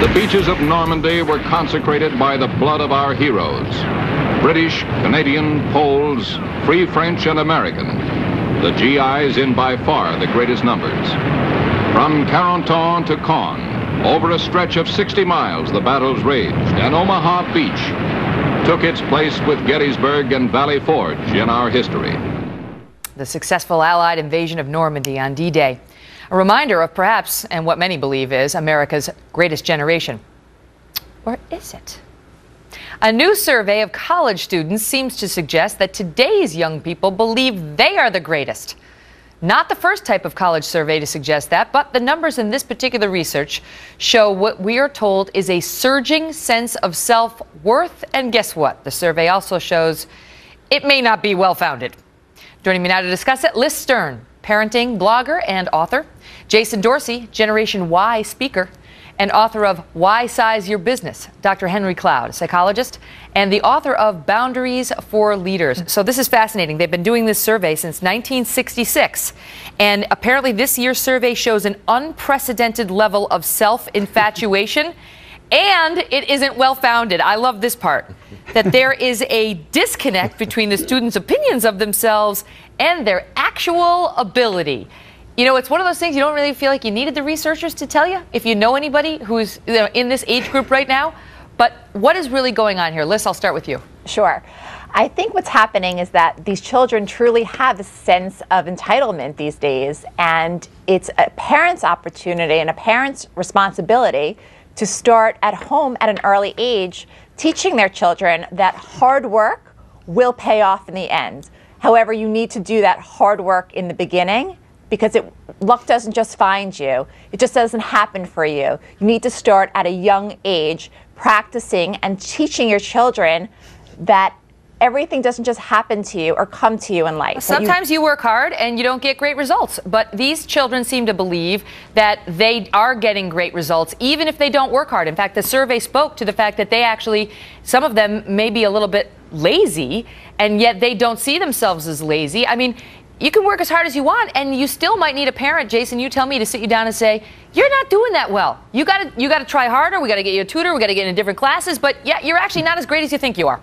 The beaches of Normandy were consecrated by the blood of our heroes. British, Canadian, Poles, Free French, and American. The GIs in by far the greatest numbers. From Carentan to Caen, over a stretch of 60 miles, the battles raged, and Omaha Beach took its place with Gettysburg and Valley Forge in our history. The successful Allied invasion of Normandy on D-Day. A reminder of perhaps, and what many believe is, America's greatest generation. Or is it? A new survey of college students seems to suggest that today's young people believe they are the greatest. Not the first type of college survey to suggest that, but the numbers in this particular research show what we are told is a surging sense of self-worth. And guess what? The survey also shows it may not be well-founded. Joining me now to discuss it, Liz Stern, parenting blogger and author. Jason Dorsey, Generation Y speaker and author of Why Size Your Business. Dr. Henry Cloud, psychologist, and the author of Boundaries for Leaders. So this is fascinating. They've been doing this survey since 1966. And apparently this year's survey shows an unprecedented level of self-infatuation. And it isn't well-founded. I love this part, that there is a disconnect between the students' opinions of themselves and their actual ability. You know, it's one of those things you don't really feel like you needed the researchers to tell you if you know anybody who's in this age group right now. But what is really going on here? Liz, I'll start with you. Sure. I think what's happening is that these children truly have a sense of entitlement these days, and it's a parent's opportunity and a parent's responsibility to start at home at an early age, teaching their children that hard work will pay off in the end. However, you need to do that hard work in the beginning, because luck doesn't just find you. It just doesn't happen for you. You need to start at a young age practicing and teaching your children that everything doesn't just happen to you or come to you in life. Sometimes you work hard and you don't get great results, but these children seem to believe that they are getting great results even if they don't work hard. In fact, the survey spoke to the fact that they actually, some of them may be a little bit lazy, and yet they don't see themselves as lazy. I mean, you can work as hard as you want, and you still might need a parent, Jason, you tell me, to sit you down and say, you're not doing that well. You got to try harder. We got to get you a tutor. We got to get in different classes, but yeah, you're actually not as great as you think you are.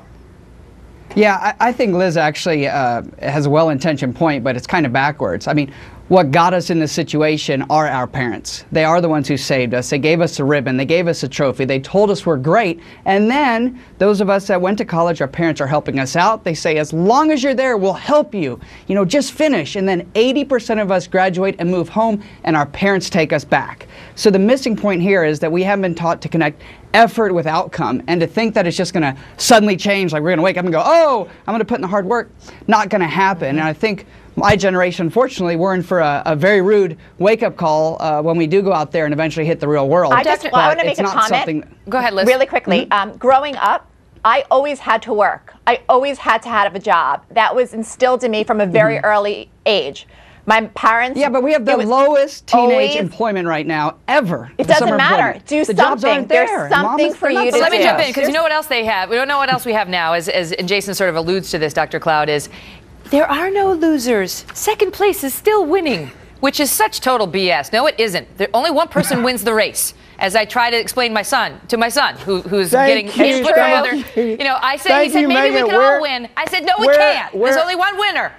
Yeah, I think Liz actually has a well-intentioned point, but it's kind of backwards. I mean, what got us in this situation are our parents. They are the ones who saved us. They gave us a ribbon. They gave us a trophy. They told us we're great. And then those of us that went to college, our parents are helping us out. They say, as long as you're there, we'll help you. You know, just finish. And then 80% of us graduate and move home, and our parents take us back. So the missing point here is that we haven't been taught to connect effort with outcome, and to think that it's just going to suddenly change, like we're going to wake up and go, oh, I'm going to put in the hard work. Not going to happen. And I think my generation, unfortunately, we're in for a very rude wake-up call when we do go out there and eventually hit the real world. I want to make a comment. Go ahead, Liz. Really quickly. Growing up, I always had to work. I always had to have a job. That was instilled in me from a very early age. My parents... Yeah, but we have the lowest teenage employment right now ever. It doesn't matter. Do something. There's something for you to do. Let me jump in, because you know what else they have? We don't know what else we have now, and Jason sort of alludes to this, Dr. Cloud, is there are no losers. Second place is still winning, which is such total BS. No, it isn't. Only one person wins the race. As I try to explain to my son, who's getting input from other, you know, he said maybe we can all win. I said no, we can't. There's only one winner.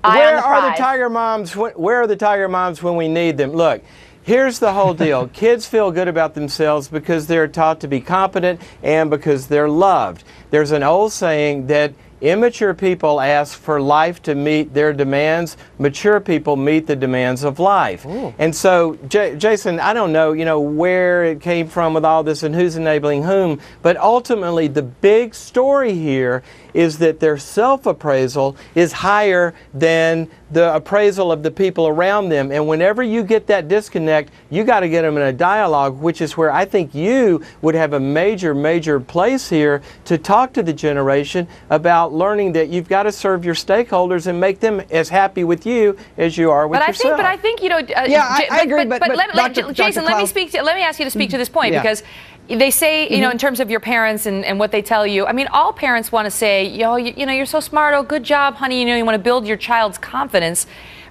Where are the Tiger Moms? Where are the Tiger Moms when we need them? Look, here's the whole deal. Kids feel good about themselves because they're taught to be competent and because they're loved. There's an old saying that immature people ask for life to meet their demands. Mature people meet the demands of life. Ooh. And so, Jason, I don't know, where it came from with all this and who's enabling whom, but ultimately the big story here is that their self-appraisal is higher than the appraisal of the people around them. And whenever you get that disconnect, you got to get them in a dialogue, which is where I think you would have a major, major place here to talk to the generation about learning that you've got to serve your stakeholders and make them as happy with you as you are with yourself. But I think, I agree. But Jason, let me ask you to speak to this point, because they say, in terms of your parents and what they tell you, I mean, all parents want to say, you're so smart, oh, good job, honey, you want to build your child's confidence,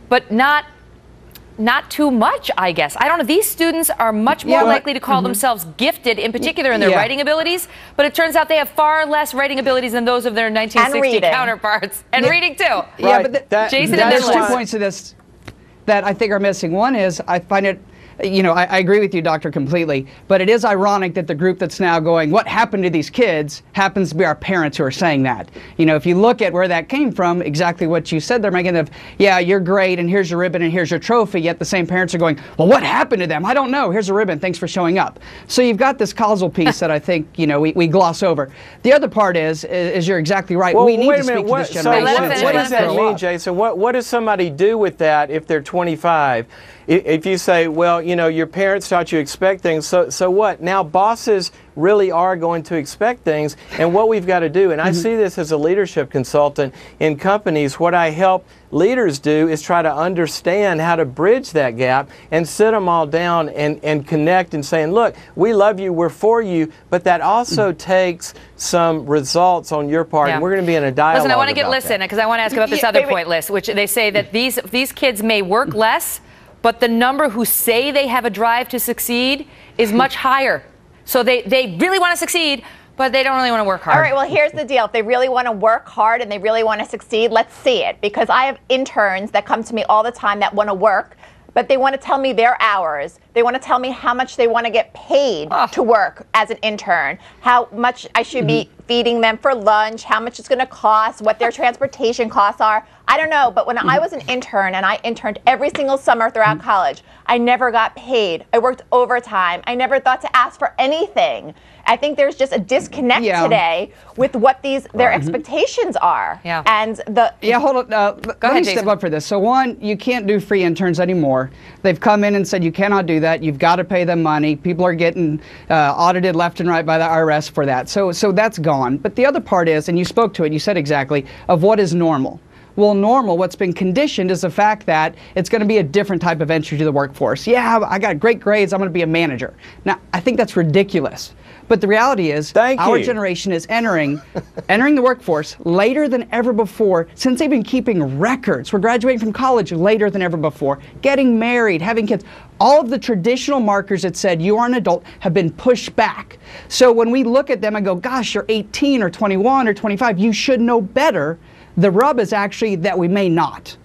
but not not too much, I guess. I don't know. These students are much more likely to call themselves gifted, in particular in their writing abilities, but it turns out they have far less writing abilities than those of their 1960 counterparts. And reading, too. Yeah, but Jason, there's 2 points to this that I think are missing. One is, I find it, you know, I agree with you, Doctor, completely, but it is ironic that the group that's now going, what happened to these kids, happens to be our parents who are saying that. You know, if you look at where that came from, exactly what you said there, Megan, of, yeah, you're great, and here's your ribbon, and here's your trophy, yet the same parents are going, well, what happened to them? I don't know. Here's a ribbon. Thanks for showing up. So you've got this causal piece that I think, you know, we gloss over. The other part is you're exactly right. Well, we need to speak to this generation. So what does that mean, Jason? What does somebody do with that if they're 25? If you say, well, you know, your parents taught you expect things, so what? Now bosses really are going to expect things, and what we've got to do, and I see this as a leadership consultant in companies, what I help leaders do is try to understand how to bridge that gap and sit them all down and connect and saying, look, we love you, we're for you, but that also takes some results on your part, and we're going to be in a dialogue. Listen, I want to get Liz in, because I want to ask about this other point, Liz, which they say that these kids may work less, but the number who say they have a drive to succeed is much higher. So they really want to succeed, but they don't really want to work hard. All right, well, here's the deal. If they really want to work hard and they really want to succeed, let's see it. Because I have interns that come to me all the time that want to work, but they want to tell me their hours. They want to tell me how much they want to get paid to work as an intern, how much I should be feeding them for lunch, how much it's going to cost, what their transportation costs are. I don't know, but when I was an intern and I interned every single summer throughout college, I never got paid. I worked overtime. I never thought to ask for anything. I think there's just a disconnect today with what their expectations are. And hold on. Let me step up for this. So one, you can't do free interns anymore. They've come in and said you cannot do that. You've got to pay them money. People are getting audited left and right by the IRS for that. So that's gone. But the other part is, and you spoke to it, you said exactly, of what is normal. Well, normal, what's been conditioned is the fact that it's going to be a different type of entry to the workforce. Yeah, I got great grades, I'm going to be a manager. Now, I think that's ridiculous. But the reality is, our generation is entering the workforce later than ever before, since they've been keeping records. We're graduating from college later than ever before, getting married, having kids. All of the traditional markers that said you are an adult have been pushed back. So when we look at them and go, gosh, you're 18 or 21 or 25, you should know better. The rub is actually that we may not.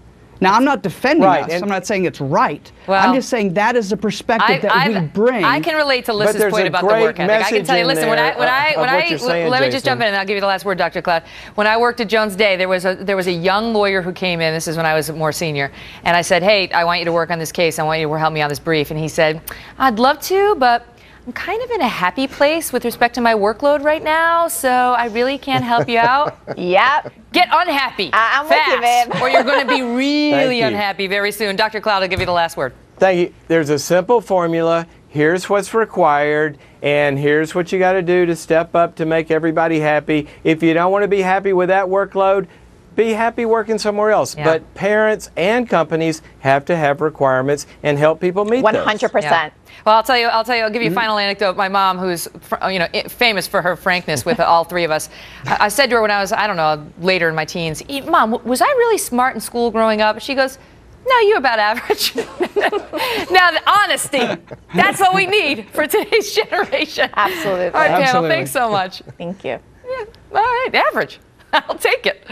Now, I'm not defending us. I'm not saying it's right. Well, I'm just saying that is the perspective that we bring. I can relate to Liz's point about the work ethic. I can tell you, listen, let me just jump in and I'll give you the last word, Dr. Cloud. When I worked at Jones Day, there was a young lawyer who came in. This is when I was more senior. And I said, hey, I want you to work on this case. I want you to help me on this brief. And he said, I'd love to, but I'm kind of in a happy place with respect to my workload right now, so I really can't help you out. Yep. Get unhappy I'm fast, with you, babe. or you're going to be really unhappy very soon. Dr. Cloud, I'll give you the last word. Thank you. There's a simple formula. Here's what's required, and here's what you got to do to step up to make everybody happy. If you don't want to be happy with that workload, be happy working somewhere else. Yeah. But parents and companies have to have requirements and help people meet 100%. Yeah. Well, I'll give you a final anecdote. My mom, who's famous for her frankness with all three of us, I said to her when I was, I don't know, later in my teens, Mom, was I really smart in school growing up? She goes, no, you're about average. Now, the honesty, that's what we need for today's generation. Absolutely. All right, panel, thanks so much. Thank you. Yeah, all right, average. I'll take it.